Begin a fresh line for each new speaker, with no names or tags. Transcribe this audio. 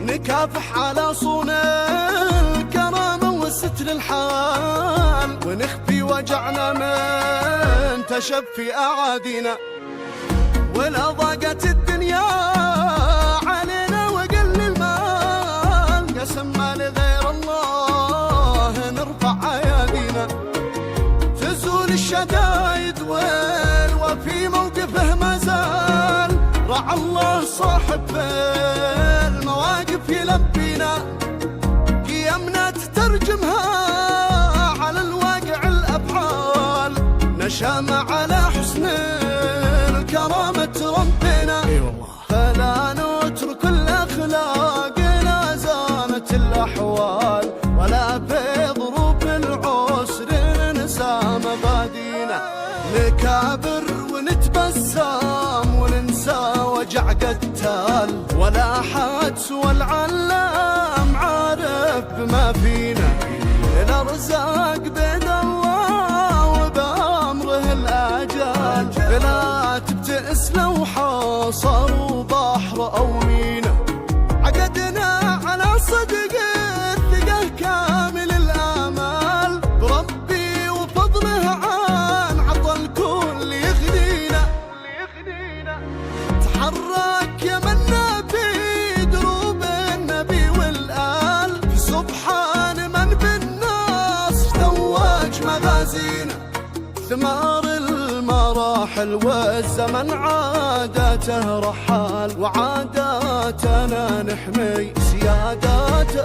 نكافح على صون الكرامة والستر الحال، ونخفي وجعنا من تشفي أعادينا. ولا ضاقت الدنيا علينا وقل المال، قسمنا لغير الله نرفع أيادينا. تزول الشدايد والوفي موقفه ما زال، رعى الله صاحب المواقف يلبينا. قيمنا تترجمها على الواقع الأفعال، نشامة على حسن الكرامة ربنا. فلا نترك الأخلاق لا زانت الأحوال، ولا في ظروف العسر ننسى مبادينا. نكابر ونتبسم وننسى وجع قتال، ولا حد سوى العلام عارف بما فينا. الأرزاق بيد الله وبأمره الآجال، فلا تبتئس لو حاصروا بحر أو مينا. عقدنا على صدق الثقة كامل الآمال، بربي وفضله عن عطى الكل يغنينا. تحرك يمنا في دروب النبي والآل، في سبحان من بالناس توج مغازينا. ثمار المراحل والزمن عاداته رحال، وعاداتنا نحمي سيادات